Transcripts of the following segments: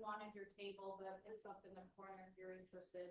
wanted your table, but it's up in the corner if you're interested.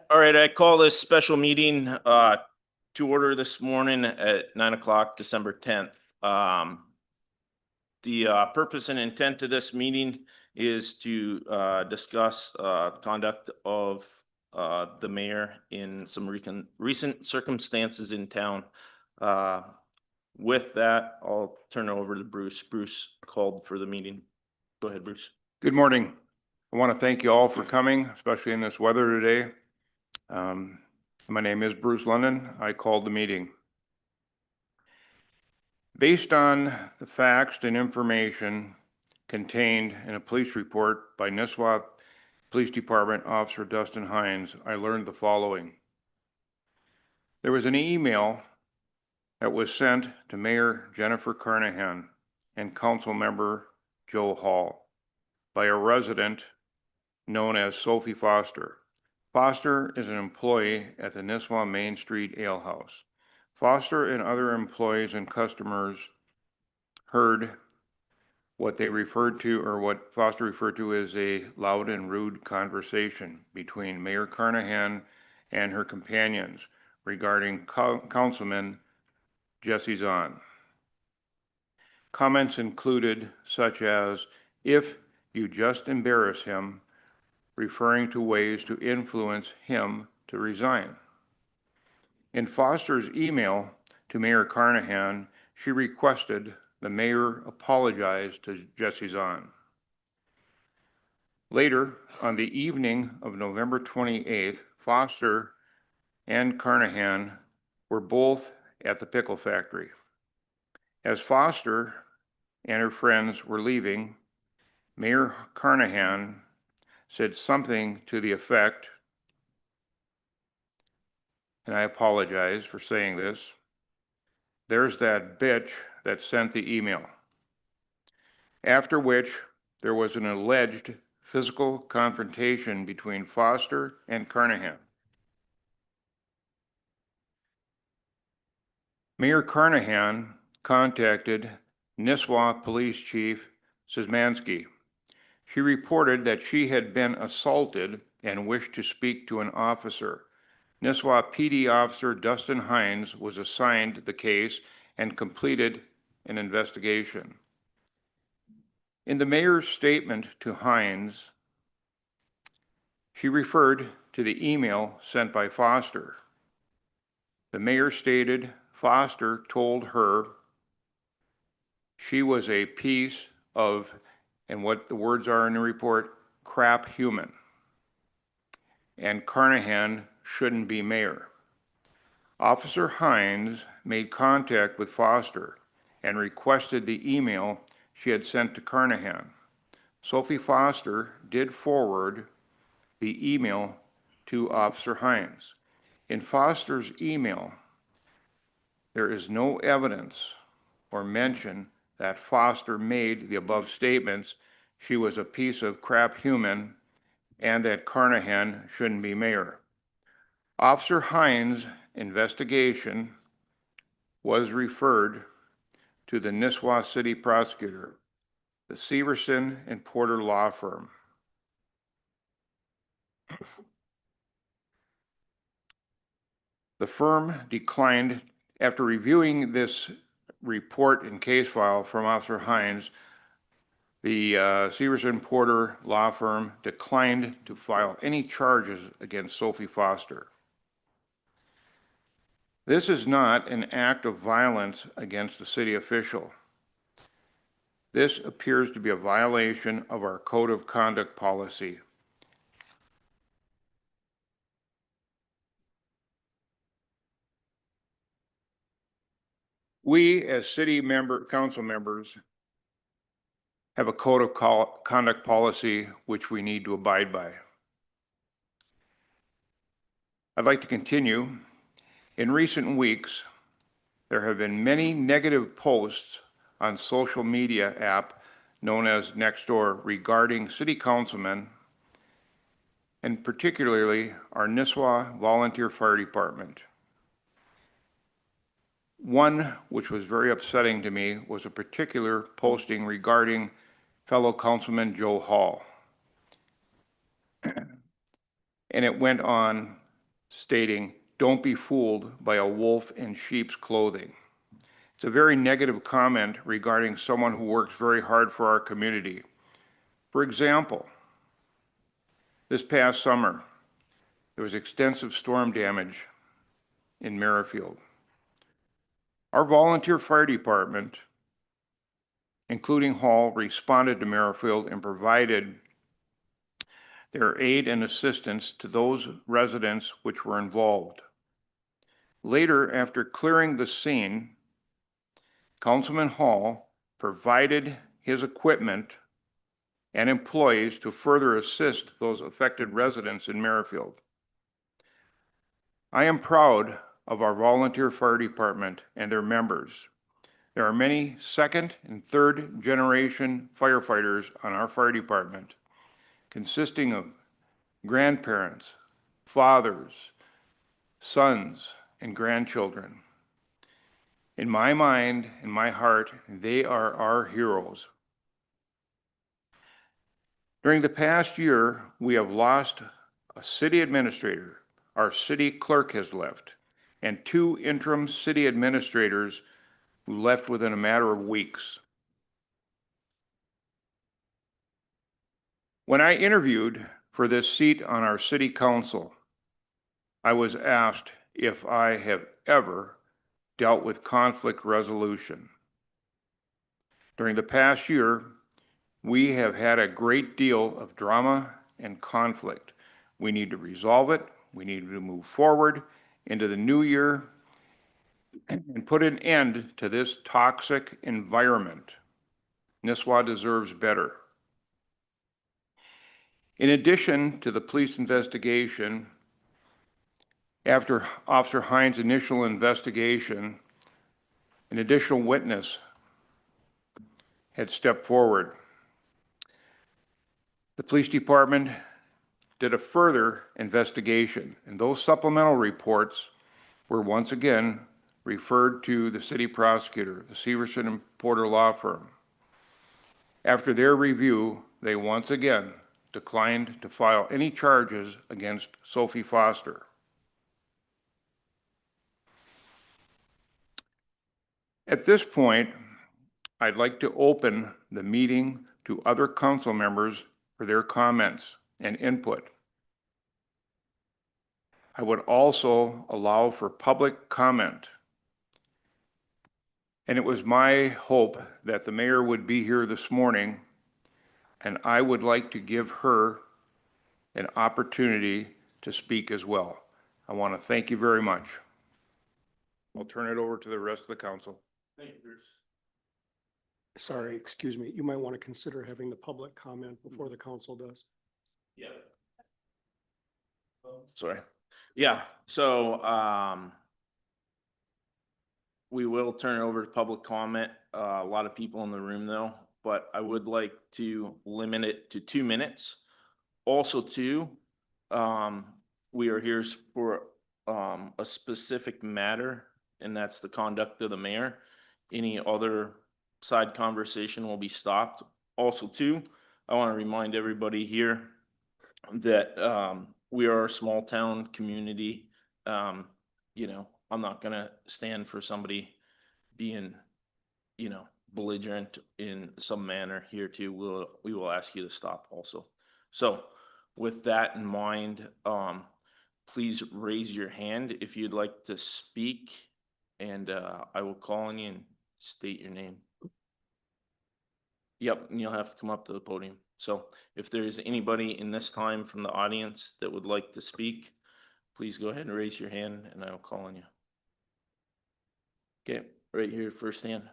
All right, I call this special meeting to order this morning at 9 o'clock, December 10th. The purpose and intent of this meeting is to discuss conduct of the mayor in some recent circumstances in town. With that, I'll turn it over to Bruce. Bruce called for the meeting. Go ahead, Bruce. Good morning. I want to thank you all for coming, especially in this weather today. My name is Bruce London. I called the meeting. Based on the facts and information contained in a police report by Nisswa Police Department Officer Dustin Hines, I learned the following. There was an email that was sent to Mayor Jennifer Carnahan and Council Member Joe Hall by a resident known as Sophie Foster. Foster is an employee at the Nisswa Main Street Ale House. Foster and other employees and customers heard what they referred to, or what Foster referred to as a loud and rude conversation between Mayor Carnahan and her companions regarding Councilman Jesse Zahn. Comments included such as, "If you just embarrass him," referring to ways to influence him to resign. In Foster's email to Mayor Carnahan, she requested the mayor apologize to Jesse Zahn. Later, on the evening of November 28th, Foster and Carnahan were both at the pickle factory. As Foster and her friends were leaving, Mayor Carnahan said something to the effect, and I apologize for saying this, "There's that bitch that sent the email." After which, there was an alleged physical confrontation between Foster and Carnahan. Mayor Carnahan contacted Nisswa Police Chief Szymanski. She reported that she had been assaulted and wished to speak to an officer. Nisswa PD Officer Dustin Hines was assigned the case and completed an investigation. In the mayor's statement to Hines, she referred to the email sent by Foster. The mayor stated Foster told her she was a piece of, and what the words are in the report, crap human, and Carnahan shouldn't be mayor. Officer Hines made contact with Foster and requested the email she had sent to Carnahan. Sophie Foster did forward the email to Officer Hines. In Foster's email, there is no evidence or mention that Foster made the above statements, she was a piece of crap human, and that Carnahan shouldn't be mayor. Officer Hines' investigation was referred to the Nisswa City Prosecutor, the Severson and Porter Law Firm. The firm declined, after reviewing this report and case file from Officer Hines, the Severson Porter Law Firm declined to file any charges against Sophie Foster. This is not an act of violence against a city official. This appears to be a violation of our Code of Conduct policy. We, as council members, have a Code of Conduct policy which we need to abide by. I'd like to continue. In recent weeks, there have been many negative posts on social media app known as Nextdoor regarding city councilmen, and particularly our Nisswa Volunteer Fire Department. One which was very upsetting to me was a particular posting regarding fellow Councilman Joe Hall. And it went on stating, "Don't be fooled by a wolf in sheep's clothing." It's a very negative comment regarding someone who works very hard for our community. For example, this past summer, there was extensive storm damage in Merrifield. Our volunteer fire department, including Hall, responded to Merrifield and provided their aid and assistance to those residents which were involved. Later, after clearing the scene, Councilman Hall provided his equipment and employees to further assist those affected residents in Merrifield. I am proud of our volunteer fire department and their members. There are many second and third generation firefighters on our fire department, consisting of grandparents, fathers, sons, and grandchildren. In my mind, in my heart, they are our heroes. During the past year, we have lost a city administrator, our city clerk has left, and 2 interim city administrators who left within a matter of weeks. When I interviewed for this seat on our city council, I was asked if I have ever dealt with conflict resolution. During the past year, we have had a great deal of drama and conflict. We need to resolve it. We need to move forward into the new year and put an end to this toxic environment. Nisswa deserves better. In addition to the police investigation, after Officer Hines' initial investigation, an additional witness had stepped forward. The police department did a further investigation, and those supplemental reports were once again referred to the city prosecutor, the Severson and Porter law firm. After their review, they once again declined to file any charges against Sophie Foster. At this point, I'd like to open the meeting to other council members for their comments and input. I would also allow for public comment. And it was my hope that the mayor would be here this morning, and I would like to give her an opportunity to speak as well. I want to thank you very much. I'll turn it over to the rest of the council. Thank you, Bruce. Sorry, excuse me. You might want to consider having the public comment before the council does. Yeah. Sorry. Yeah, so, we will turn it over to public comment. A lot of people in the room though, but I would like to limit it to 2 minutes. Also too, we are here for, a specific matter, and that's the conduct of the mayor. Any other side conversation will be stopped. Also too, I want to remind everybody here that, we are a small town community. You know, I'm not gonna stand for somebody being, you know, belligerent in some manner here too. We will ask you to stop also. So with that in mind, please raise your hand if you'd like to speak, and I will call on you and state your name. Yep, and you'll have to come up to the podium. So if there is anybody in this time from the audience that would like to speak, please go ahead and raise your hand and I will call on you. Okay, right here, first hand.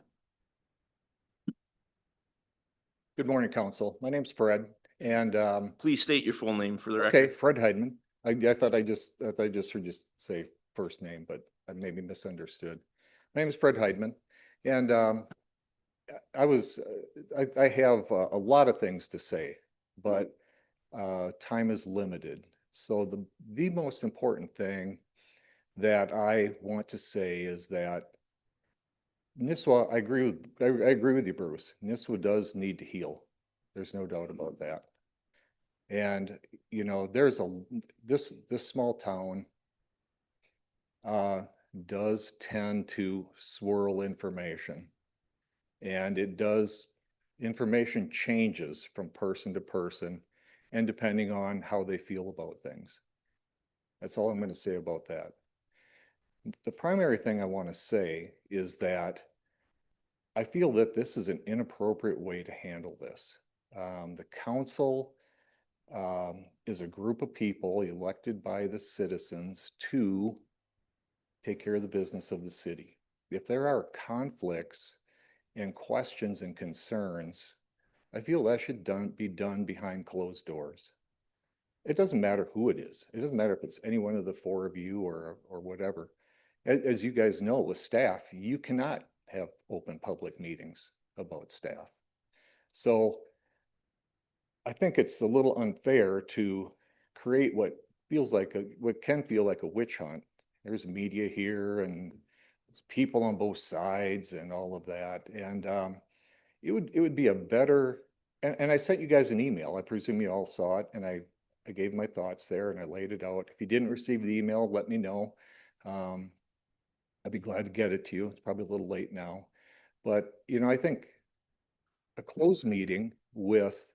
Good morning, council. My name's Fred, and Please state your full name for the okay, record. Fred Heidman. I thought I just heard you say first name, but I maybe misunderstood. My name is Fred Heidman, and I have a lot of things to say, but time is limited. So the most important thing that I want to say is that Nisswa, I agree with you, Bruce. Nisswa does need to heal. There's no doubt about that. And, this small town does tend to swirl information. And information changes from person to person and depending on how they feel about things. That's all I'm going to say about that. The primary thing I want to say is that I feel that this is an inappropriate way to handle this. The council is a group of people elected by the citizens to take care of the business of the city. If there are conflicts and questions and concerns, I feel that should be done behind closed doors. It doesn't matter who it is. It doesn't matter if it's any one of the four of you or whatever. As you guys know, with staff, you cannot have open public meetings about staff. So I think it's a little unfair to create what can feel like a witch hunt. There's media here and people on both sides and all of that. And it would be a better, and I sent you guys an email. I presume you all saw it, and I gave my thoughts there and I laid it out. If you didn't receive the email, let me know. I'd be glad to get it to you. It's probably a little late now. But, I think a closed meeting with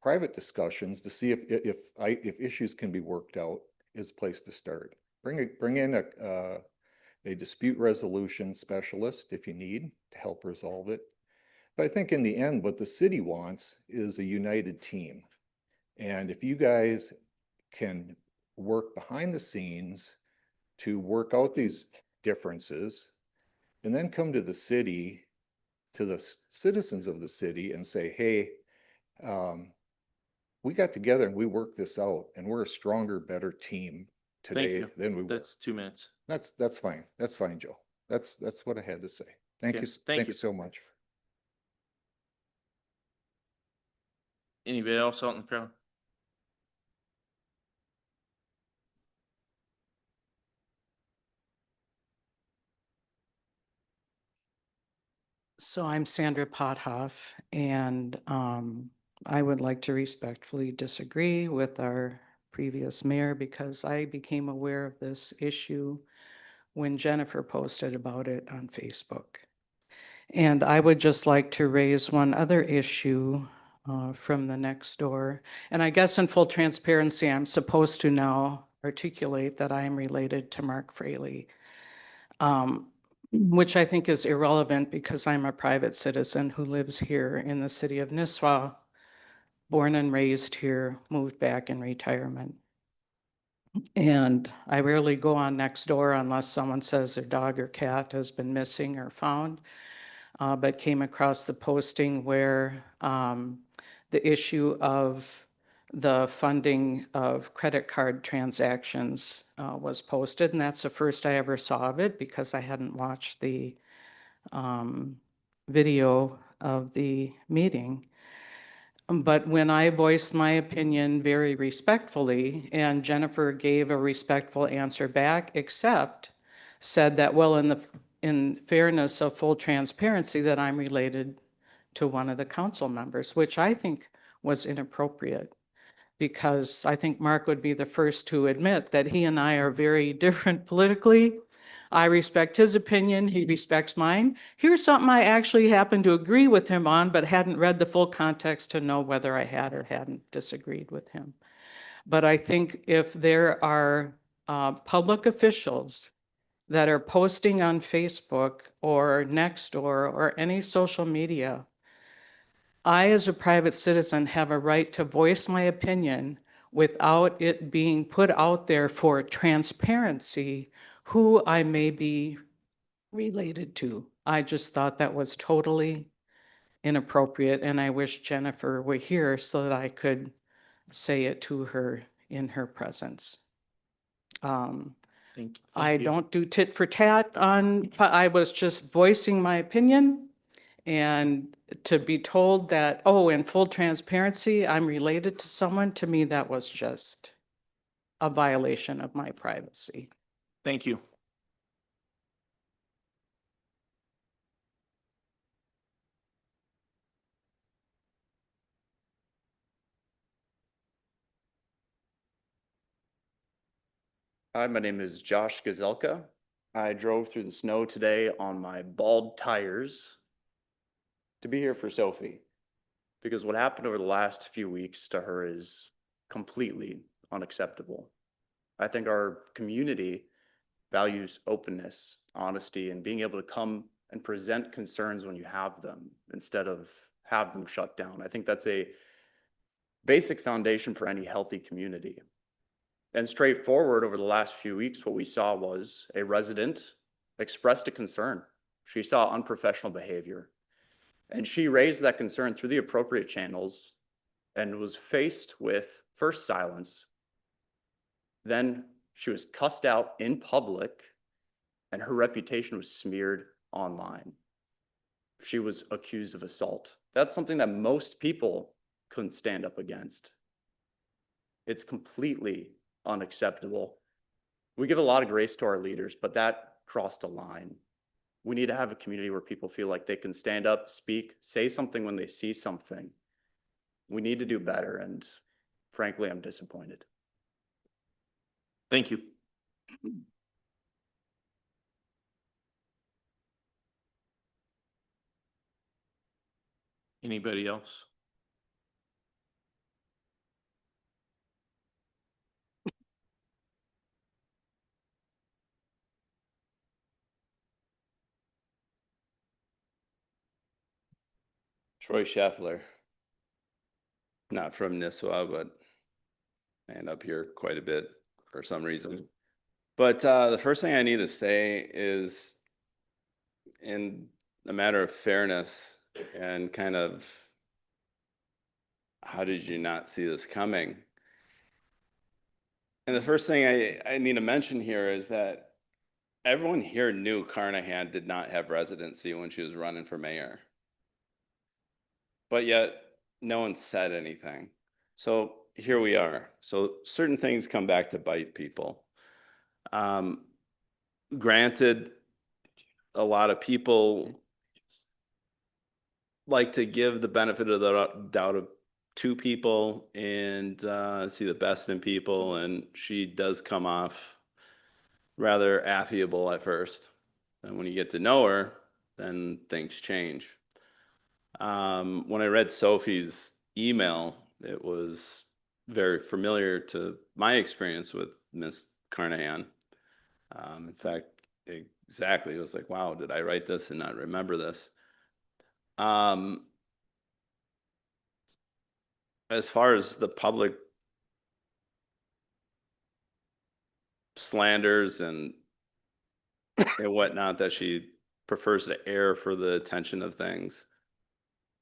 private discussions to see if issues can be worked out is a place to start. Bring in a dispute resolution specialist if you need to help resolve it. But I think in the end, what the city wants is a united team. And if you guys can work behind the scenes to work out these differences and then come to the city, to the citizens of the city and say, hey, we got together and we worked this out and we're a stronger, better team today than we were. That's 2 minutes. That's fine. That's fine, Joe. That's what I had to say. Thank Okay, you. thank you. So much. Anybody else out in the crowd? So I'm Sandra Pothoff, and I would like to respectfully disagree with our previous mayor because I became aware of this issue when Jennifer posted about it on Facebook. And I would just like to raise one other issue from the next door. And I guess in full transparency, I'm supposed to now articulate that I am related to Mark Fraley. Which I think is irrelevant because I'm a private citizen who lives here in the city of Nisswa, born and raised here, moved back in retirement. And I rarely go on Nextdoor unless someone says their dog or cat has been missing or found, but came across the posting where the issue of the funding of credit card transactions was posted. And that's the first I ever saw of it because I hadn't watched the video of the meeting. But when I voiced my opinion very respectfully, and Jennifer gave a respectful answer back, except said that, well, in fairness of full transparency, that I'm related to one of the council members, which I think was inappropriate because I think Mark would be the first to admit that he and I are very different politically. I respect his opinion, he respects mine. Here's something I actually happened to agree with him on, but hadn't read the full context to know whether I had or hadn't disagreed with him. But I think if there are public officials that are posting on Facebook or Nextdoor or any social media, I, as a private citizen, have a right to voice my opinion without it being put out there for transparency who I may be related to. I just thought that was totally inappropriate, and I wish Jennifer were here so that I could say it to her in her presence. Thank I you. don't do tit for tat I was just voicing my opinion, and to be told that, oh, in full transparency, I'm related to someone, to me, that was just a violation of my privacy. Thank you. Hi, my name is Josh Gazelka. I drove through the snow today on my bald tires to be here for Sophie. Because what happened over the last few weeks to her is completely unacceptable. I think our community values openness, honesty, and being able to come and present concerns when you have them instead of have them shut down. I think that's a basic foundation for any healthy community. And straightforward, over the last few weeks, what we saw was a resident expressed a concern. She saw unprofessional behavior, and she raised that concern through the appropriate channels and was faced with first silence. Then she was cussed out in public, and her reputation was smeared online. She was accused of assault. That's something that most people couldn't stand up against. It's completely unacceptable. We give a lot of grace to our leaders, but that crossed a line. We need to have a community where people feel like they can stand up, speak, say something when they see something. We need to do better, and frankly, I'm disappointed. Thank you. Anybody else? Troy Scheffler. Not from Nisswa, but I end up here quite a bit for some reason. But the first thing I need to say is, in a matter of fairness and kind of how did you not see this coming? And the first thing I need to mention here is that everyone here knew Carnahan did not have residency when she was running for mayor. But yet no one said anything. So here we are. So certain things come back to bite people. Granted, a lot of people like to give the benefit of the doubt to people and see the best in people, and she does come off rather affable at first. And when you get to know her, then things change. When I read Sophie's email, it was very familiar to my experience with Miss Carnahan. In fact, exactly, it was like, wow, did I write this and not remember this? As far as the public slanders and whatnot that she prefers to air for the attention of things,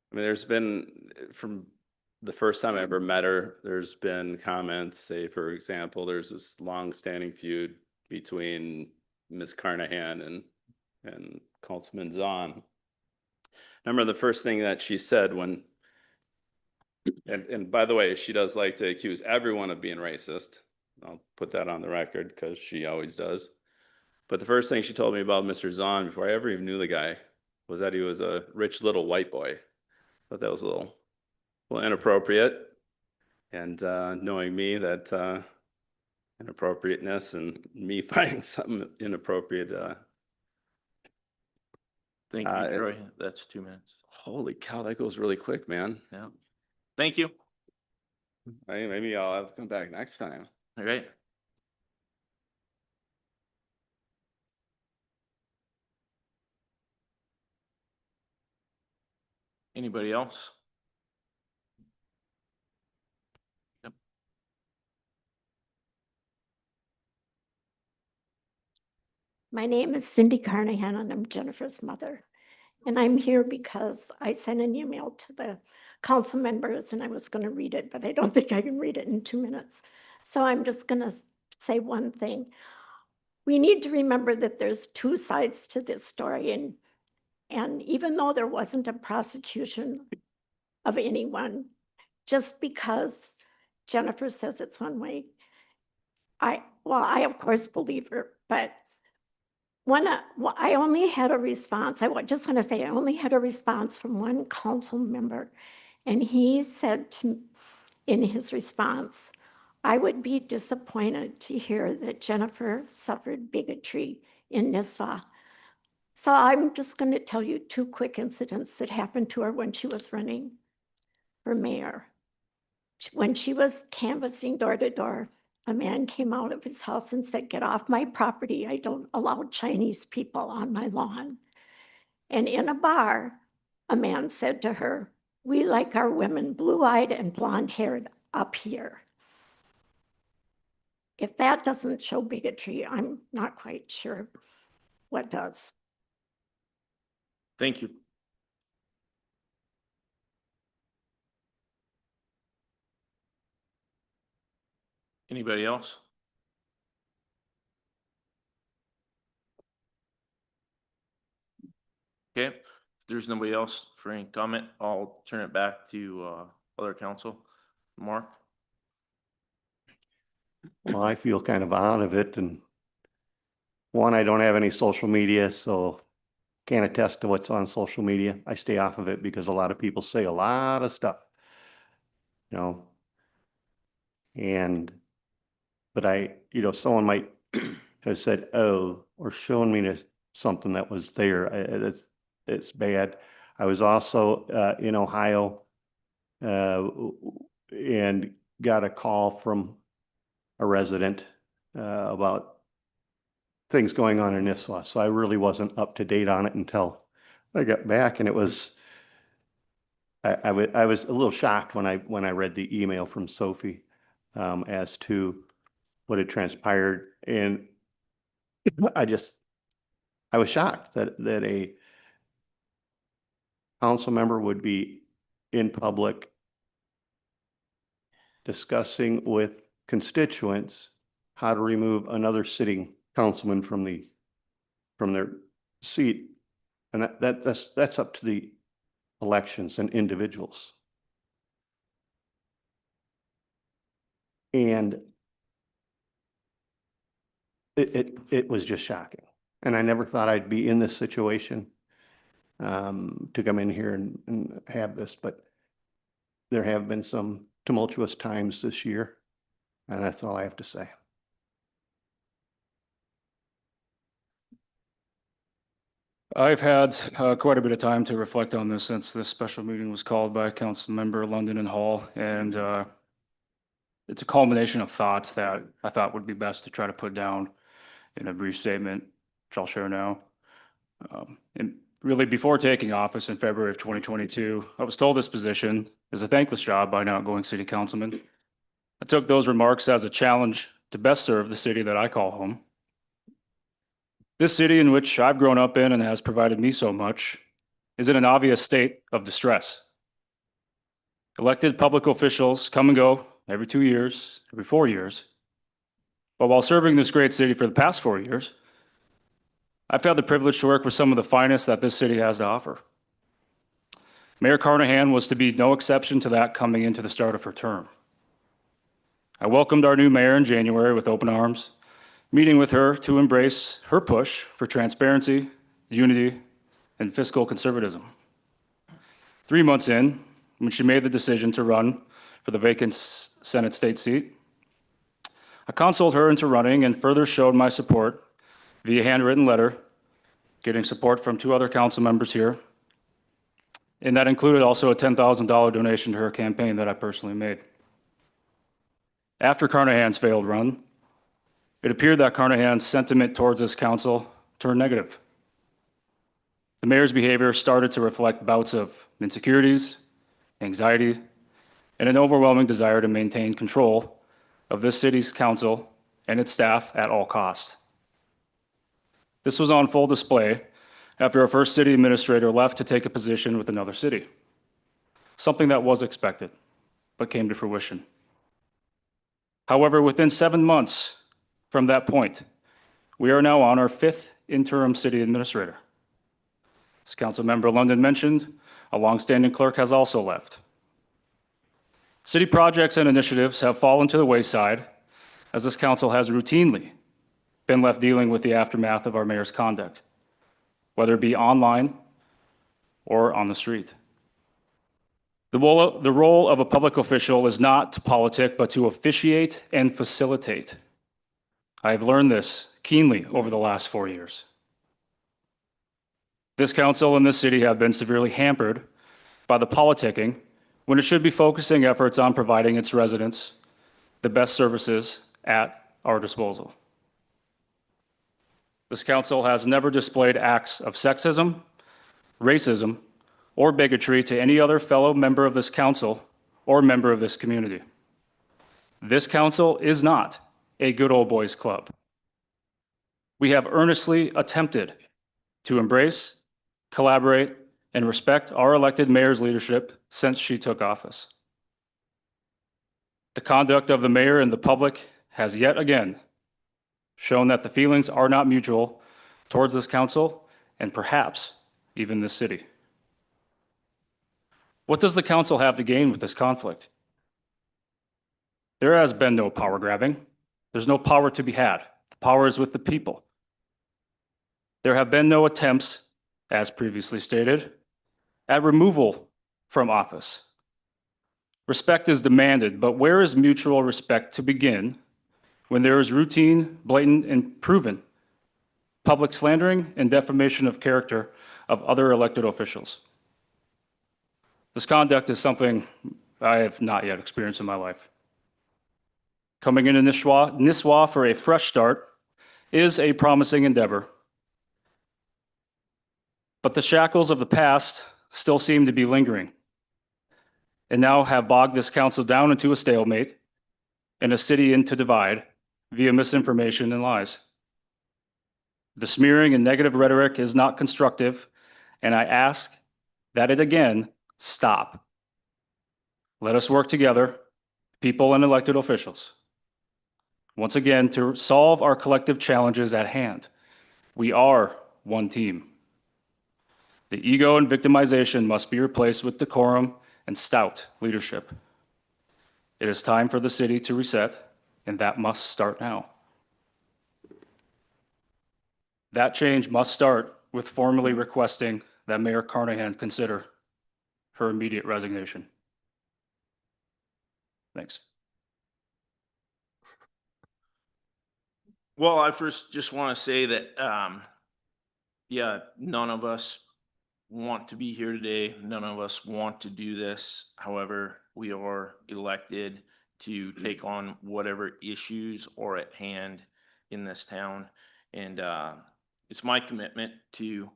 I mean, there's been, from the first time I ever met her, there's been comments, say, for example, there's this long-standing feud between Ms. Carnahan and Councilman Zahn. I remember the first thing that she said when, and by the way, she does like to accuse everyone of being racist. I'll put that on the record because she always does. But the first thing she told me about Mr. Zahn before I ever even knew the guy was that he was a rich little white boy. Thought that was a little inappropriate. And knowing me, that inappropriateness and me finding something inappropriate. Thank you, Troy. That's 2 minutes. Holy cow, that goes really quick, man. Yeah. Thank you. Maybe I'll have to come back next time. All right. Anybody else? Yep. My name is Cindy Carnahan, and I'm Jennifer's mother. And I'm here because I sent an email to the council members and I was going to read it, but I don't think I can read it in 2 minutes. So I'm just going to say one thing. We need to remember that there's two sides to this story. And even though there wasn't a prosecution of anyone, just because Jennifer says it's one way, I of course believe her, but I only had a response. I just want to say I only had a response from one council member, and he said in his response, I would be disappointed to hear that Jennifer suffered bigotry in Nisswa. So I'm just going to tell you two quick incidents that happened to her when she was running for mayor. When she was canvassing door to door, a man came out of his house and said, "Get off my property. I don't allow Chinese people on my lawn." And in a bar, a man said to her, "We like our women blue-eyed and blonde-haired up here." If that doesn't show bigotry, I'm not quite sure what does. Thank you. Anybody else? Okay, if there's nobody else for any comment, I'll turn it back to other council. Mark? Well, I feel kind of out of it, and one, I don't have any social media, so can't attest to what's on social media. I stay off of it because a lot of people say a lot of stuff, you know. And, but someone might have said, "Oh," or shown me something that was there. It's bad. I was also in Ohio and got a call from a resident about things going on in Nisswa. So I really wasn't up to date on it until I got back, and it was, I was a little shocked when I read the email from Sophie as to what had transpired. And I was shocked that a council member would be in public discussing with constituents how to remove another sitting councilman from their seat. And that's up to the elections and individuals. And it was just shocking. And I never thought I'd be in this situation to come in here and have this, but there have been some tumultuous times this year, and that's all I have to say. I've had quite a bit of time to reflect on this since this special meeting was called by Council Member London and Hall, and it's a culmination of thoughts that I thought would be best to try to put down in a brief statement, which I'll share now. And really, before taking office in February of 2022, I was told this position is a thankless job by an outgoing city councilman. I took those remarks as a challenge to best serve the city that I call home. This city in which I've grown up in and has provided me so much is in an obvious state of distress. Elected public officials come and go every 2 years, every 4 years. But while serving this great city for the past 4 years, I've had the privilege to work with some of the finest that this city has to offer. Mayor Carnahan was to be no exception to that coming into the start of her term. I welcomed our new mayor in January with open arms, meeting with her to embrace her push for transparency, unity, and fiscal conservatism. 3 months in, when she made the decision to run for the vacant Senate state seat, I consoled her into running and further showed my support via handwritten letter, getting support from 2 other council members here. And that included also a $10,000 donation to her campaign that I personally made. After Carnahan's failed run, it appeared that Carnahan's sentiment towards this council turned negative. The mayor's behavior started to reflect bouts of insecurities, anxiety, and an overwhelming desire to maintain control of this city's council and its staff at all costs. This was on full display after our first city administrator left to take a position with another city, something that was expected, but came to fruition. However, within 7 months from that point, we are now on our 5th interim city administrator. As Councilmember London mentioned, a longstanding clerk has also left. City projects and initiatives have fallen to the wayside as this council has routinely been left dealing with the aftermath of our mayor's conduct, whether it be online or on the street. The role of a public official is not to politic, but to officiate and facilitate. I have learned this keenly over the last 4 years. This council and this city have been severely hampered by the politicking when it should be focusing efforts on providing its residents the best services at our disposal. This council has never displayed acts of sexism, racism, or bigotry to any other fellow member of this council or member of this community. This council is not a good old boys club. We have earnestly attempted to embrace, collaborate, and respect our elected mayor's leadership since she took office. The conduct of the mayor and the public has yet again shown that the feelings are not mutual towards this council and perhaps even this city. What does the council have to gain with this conflict? There has been no power grabbing. There's no power to be had. The power is with the people. There have been no attempts, as previously stated, at removal from office. Respect is demanded, but where is mutual respect to begin when there is routine, blatant, and proven public slandering and defamation of character of other elected officials? This conduct is something I have not yet experienced in my life. Coming into Nisswa for a fresh start is a promising endeavor, but the shackles of the past still seem to be lingering and now have bogged this council down into a stalemate and a city into divide via misinformation and lies. The smearing and negative rhetoric is not constructive, and I ask that it again stop. Let us work together, people and elected officials, once again to solve our collective challenges at hand. We are one team. The ego and victimization must be replaced with decorum and stout leadership. It is time for the city to reset, and that must start now. That change must start with formally requesting that Mayor Carnahan consider her immediate resignation. Thanks. Well, I first just want to say that, yeah, none of us want to be here today. None of us want to do this. However, we are elected to take on whatever issues are at hand in this town. And it's my commitment to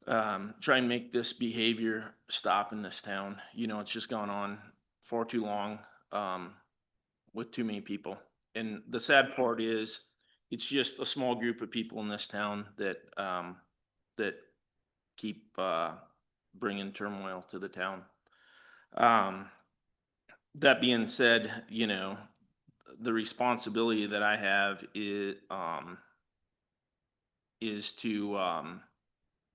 try and make this behavior stop in this town. You know, it's just gone on far too long with too many people. And the sad part is, it's just a small group of people in this town that that keep bringing turmoil to the town. That being said, you know, the responsibility that I have is to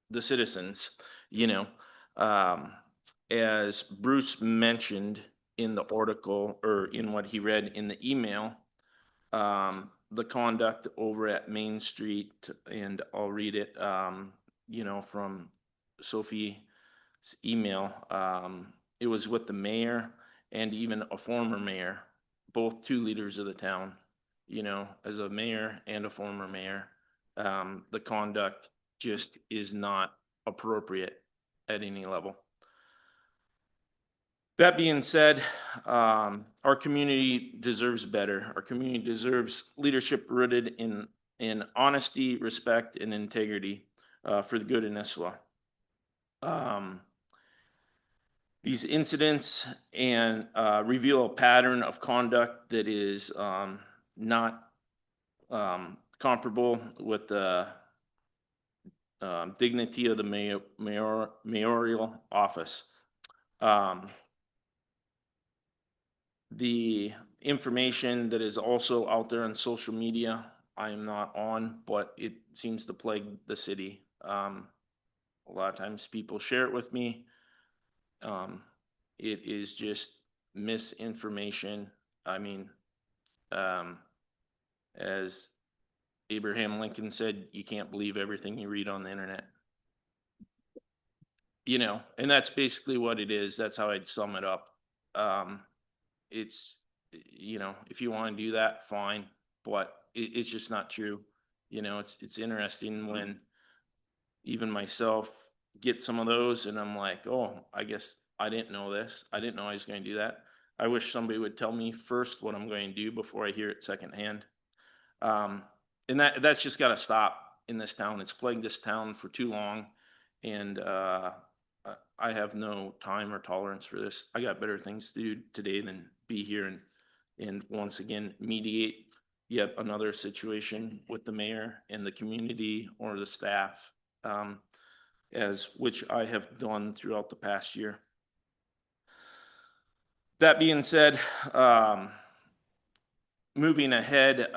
the citizens. You know, as Bruce mentioned in the article, or in what he read in the email, the conduct over at Main Street, and I'll read it, you know, from Sophie's email. It was with the mayor and even a former mayor, both two leaders of the town, you know, as a mayor and a former mayor. The conduct just is not appropriate at any level. That being said, our community deserves better. Our community deserves leadership rooted in honesty, respect, and integrity for the good of Nisswa. These incidents and reveal a pattern of conduct that is not comparable with the dignity of the mayoral office. The information that is also out there on social media, I am not on, but it seems to plague the city. A lot of times people share it with me. It is just misinformation. I mean, as Abraham Lincoln said, you can't believe everything you read on the internet. you know, and that's basically what it is. That's how I'd sum it up. It's, you know, if you want to do that, fine, but it's just not true. You know, it's interesting when even myself get some of those and I'm like, oh, I guess I didn't know this. I didn't know I was going to do that. I wish somebody would tell me first what I'm going to do before I hear it secondhand. Um, and that's just got to stop in this town. It's plagued this town for too long. And, I have no time or tolerance for this. I got better things to do today than be here and once again, mediate yet another situation with the mayor and the community or the staff, as which I have done throughout the past year. That being said, moving ahead,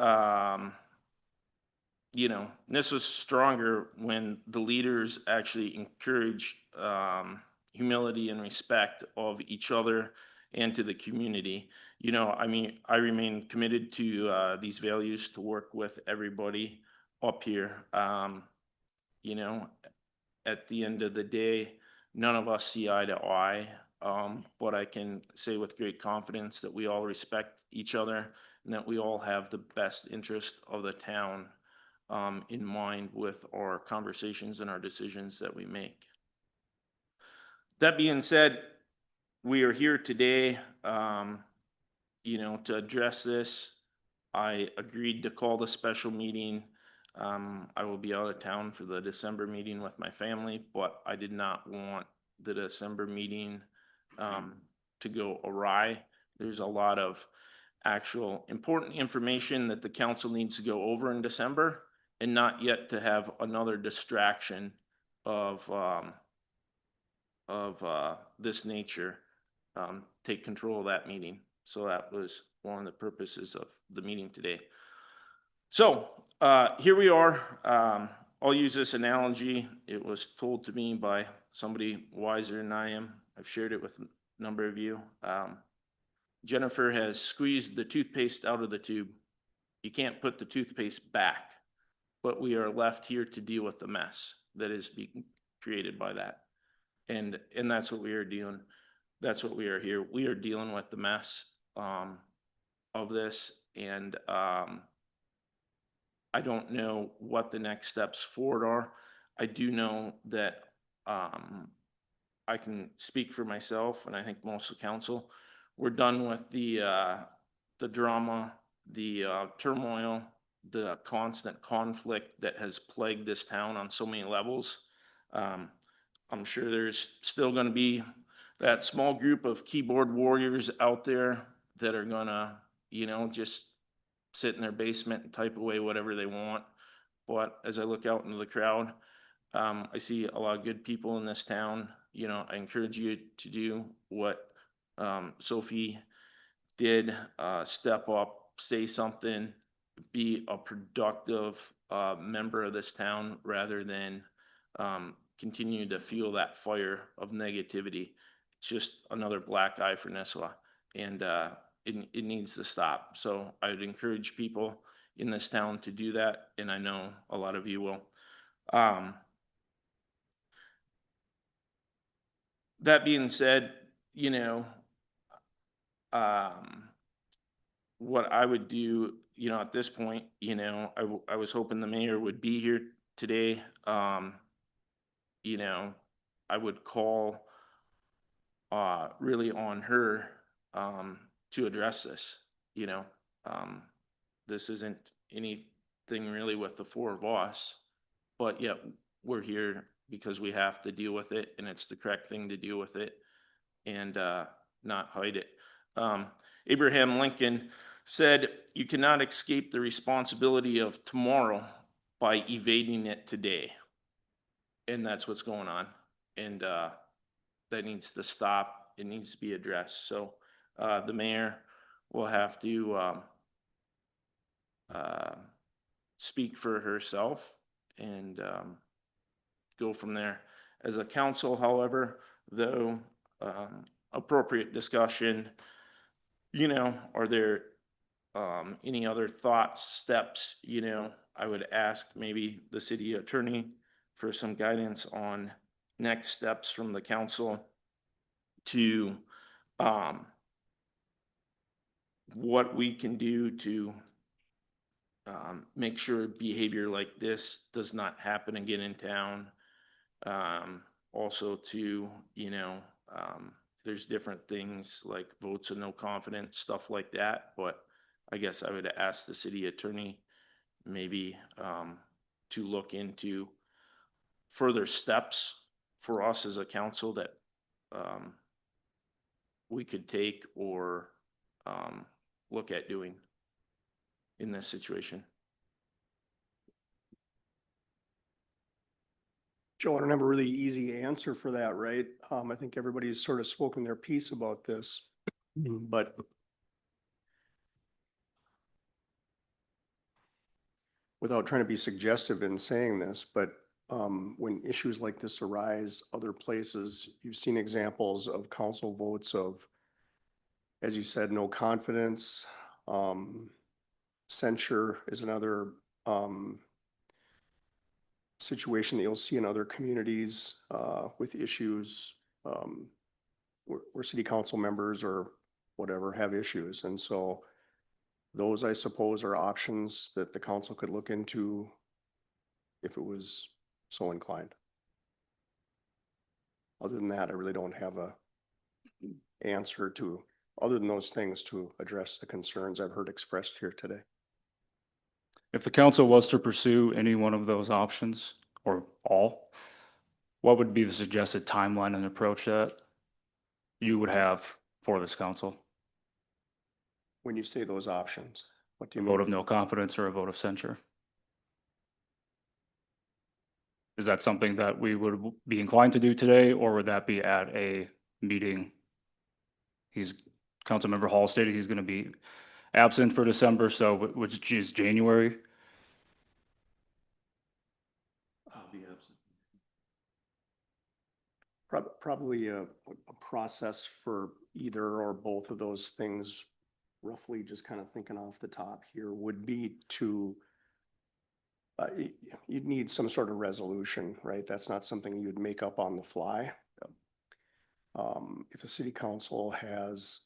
you know, this was stronger when the leaders actually encourage humility and respect of each other and to the community. You know, I mean, I remain committed to these values to work with everybody up here. You know, at the end of the day, none of us see eye to eye. But I can say with great confidence that we all respect each other and that we all have the best interest of the town in mind with our conversations and our decisions that we make. That being said, we are here today, you know, to address this. I agreed to call the special meeting. I will be out of town for the December meeting with my family, but I did not want the December meeting to go awry. There's a lot of actual important information that the council needs to go over in December, and not yet to have another distraction of this nature take control of that meeting. So that was one of the purposes of the meeting today. So here we are. I'll use this analogy. It was told to me by somebody wiser than I am. I've shared it with a number of you. Jennifer has squeezed the toothpaste out of the tube. You can't put the toothpaste back, but we are left here to deal with the mess that is being created by that. And that's what we are doing. That's what we are here. We are dealing with the mess of this. And I don't know what the next steps forward are. I do know that I can speak for myself, and I think most of the council. We're done with the drama, the turmoil, the constant conflict that has plagued this town on so many levels. I'm sure there's still going to be that small group of keyboard warriors out there that are gonna, you know, just sit in their basement and type away whatever they want. But as I look out into the crowd, I see a lot of good people in this town. You know, I encourage you to do what Sophie did, step up, say something, be a productive member of this town rather than continue to fuel that fire of negativity. It's just another black eye for Nisswa, and it needs to stop. So I would encourage people in this town to do that, and I know a lot of you will. That being said, you know, what I would do, you know, at this point, you know, I was hoping the mayor would be here today. You know, I would call really on her to address this. You know, this isn't anything really with the four of us, but yet we're here because we have to deal with it, and it's the correct thing to deal with it, and not hide it. Abraham Lincoln said, "You cannot escape the responsibility of tomorrow by evading it today." And that's what's going on. And that needs to stop. It needs to be addressed. So the mayor will have to speak for herself and go from there. As a council, however, though, appropriate discussion, you know, are there any other thoughts, steps, you know, I would ask maybe the city attorney for some guidance on next steps from the council to, what we can do to, make sure behavior like this does not happen again in town. Also to, there's different things like votes of no confidence, stuff like that, but I guess I would ask the city attorney maybe, to look into further steps for us as a council that, we could take or, look at doing in this situation. Joe, I don't have a really easy answer for that, right? I think everybody's sort of spoken their piece about this, but without trying to be suggestive in saying this, but when issues like this arise other places, you've seen examples of council votes of, as you said, no confidence. Censure is another situation that you'll see in other communities with issues where city council members or whatever have issues. And so those, I suppose, are options that the council could look into if it was so inclined. Other than that, I really don't have a answer to, other than those things, to address the concerns I've heard expressed here today. If the council was to pursue any one of those options, or all, what would be the suggested timeline and approach that you would have for this council? When you say those options, what do A you vote mean? of no confidence or a vote of censure? Is that something that we would be inclined to do today, or would that be at a meeting? Councilmember Hall stated he's gonna be absent for December, so which is January. I'll be absent. Probably a process for either or both of those things, roughly just kind of thinking off the top here, would be to you'd need some sort of resolution, right? That's not something you'd make up on the fly. If the city council has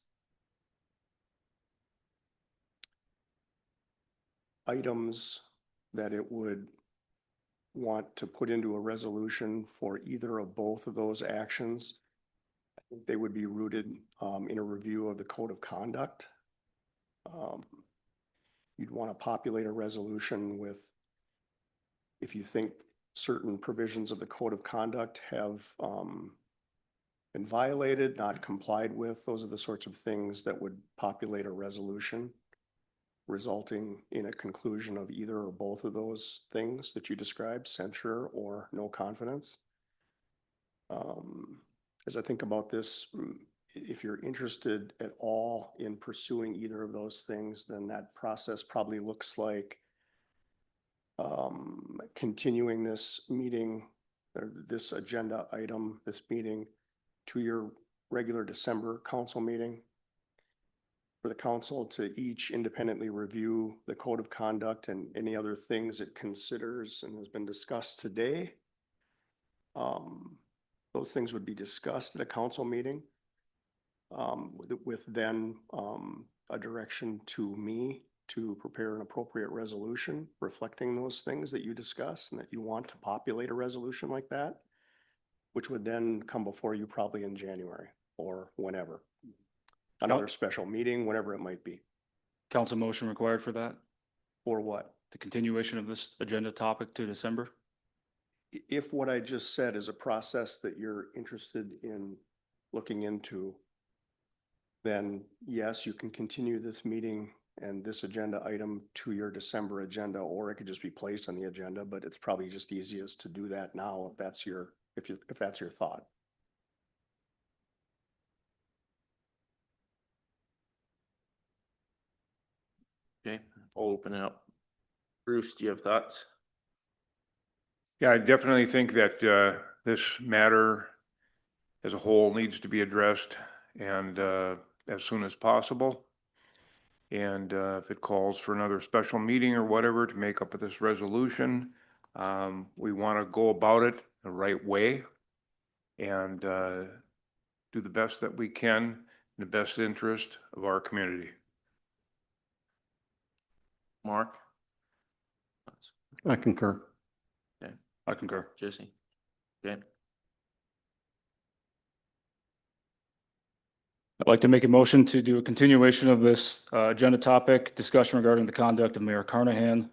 items that it would want to put into a resolution for either of both of those actions, I think they would be rooted in a review of the code of conduct. You'd want to populate a resolution with, if you think certain provisions of the code of conduct have been violated, not complied with, those are the sorts of things that would populate a resolution, resulting in a conclusion of either or both of those things that you described, censure or no confidence. As I think about this, if you're interested at all in pursuing either of those things, then that process probably looks like continuing this meeting or this agenda item, this meeting, to your regular December council meeting, for the council to each independently review the code of conduct and any other things it considers and has been discussed today. Those things would be discussed at a council meeting with then a direction to me to prepare an appropriate resolution reflecting those things that you discuss and that you want to populate a resolution like that, which would then come before you probably in January or whenever. Another special meeting, whatever it might be. Council motion required for that? Or what? The continuation of this agenda topic to December? If what I just said is a process that you're interested in looking into, then yes, you can continue this meeting and this agenda item to your December agenda, or it could just be placed on the agenda, but it's probably just easiest to do that now if that's your, if that's your thought. Okay, I'll open it up. Bruce, do you have thoughts? Yeah, I definitely think that this matter as a whole needs to be addressed and as soon as possible. And if it calls for another special meeting or whatever to make up this resolution, we want to go about it the right way. and do the best that we can in the best interest of our community. Mark? I concur. I concur. Jesse? Okay, I'd like to make a motion to do a continuation of this agenda topic, discussion regarding the conduct of Mayor Carnahan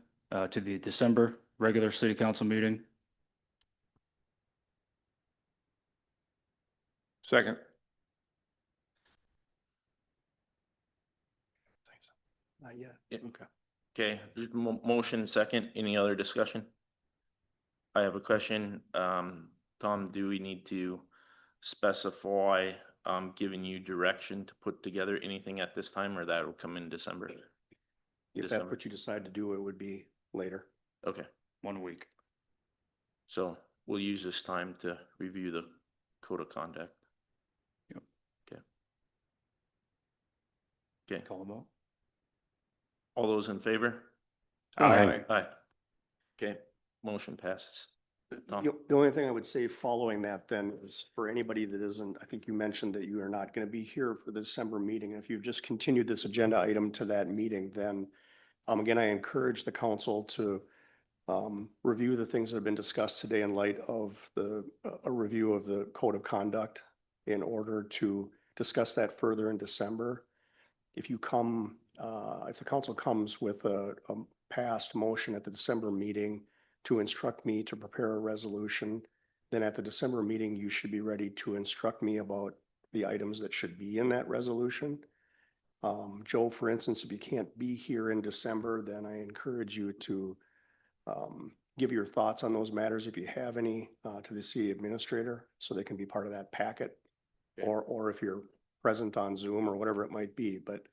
to the December regular city council meeting. Second. Not yet. Yeah. Okay. okay, there's motion second, any other discussion? I have a question, Tom, do we need to specify, giving you direction to put together anything at this time, or that'll come in December? If that's December. what you decide to do, it would be later. Okay, 1 week. so we'll use this time to review the code of conduct. Yep. Okay. Okay, Call them out. all those in favor? Aye. Aye. Okay, motion passes. Tom? The only thing I would say following that then is for anybody that isn't, I think you mentioned that you are not going to be here for the December meeting. If you've just continued this agenda item to that meeting, then again, I encourage the council to review the things that have been discussed today in light of a review of the code of conduct in order to discuss that further in December. If you come, if the council comes with a passed motion at the December meeting to instruct me to prepare a resolution, then at the December meeting, you should be ready to instruct me about the items that should be in that resolution. Joe, for instance, if you can't be here in December, then I encourage you to give your thoughts on those matters, if you have any, to the city administrator, so they can be part of that packet. Okay. Or if you're present on Zoom or whatever it might be, but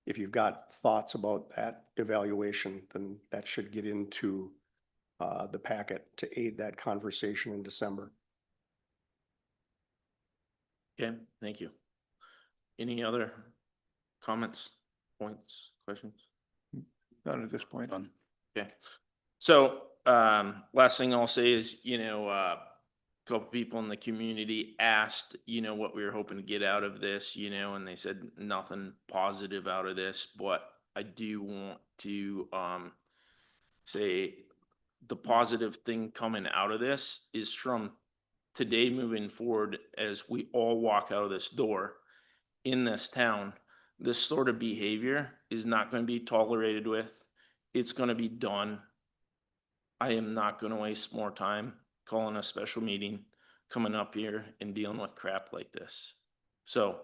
if you've got thoughts about that evaluation, then that should get into the packet to aid that conversation in December. Okay, thank you. Any other comments, points, questions? Not at this point. Done. Okay, so, last thing I'll say is, a couple people in the community asked, what we were hoping to get out of this, and they said nothing positive out of this, but I do want to, say the positive thing coming out of this is from today moving forward, as we all walk out of this door in this town, this sort of behavior is not going to be tolerated with. It's going to be done. I am not going to waste more time calling a special meeting, coming up here and dealing with crap like this. So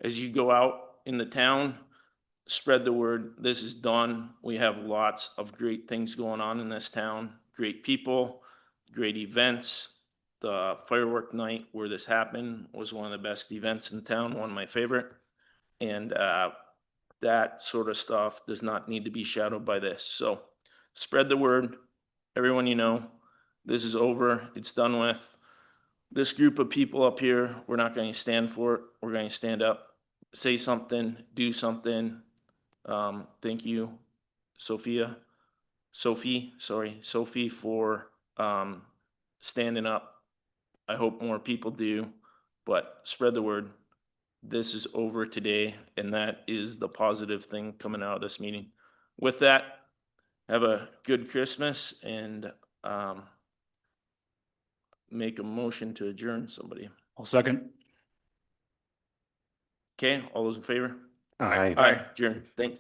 as you go out in the town, spread the word. This is done. We have lots of great things going on in this town. Great people, great events. The firework night where this happened was one of the best events in town, one of my favorite. And that sort of stuff does not need to be shadowed by this. So spread the word. Everyone this is over. It's done with. This group of people up here, we're not going to stand for it. We're going to stand up, say something, do something. Thank you, Sophie, for standing up. I hope more people do, but spread the word. This is over today, and that is the positive thing coming out of this meeting. With that, have a good Christmas, and make a motion to adjourn, somebody. I'll second. Okay, all those in favor? Aye. Aye, adjourn, thanks.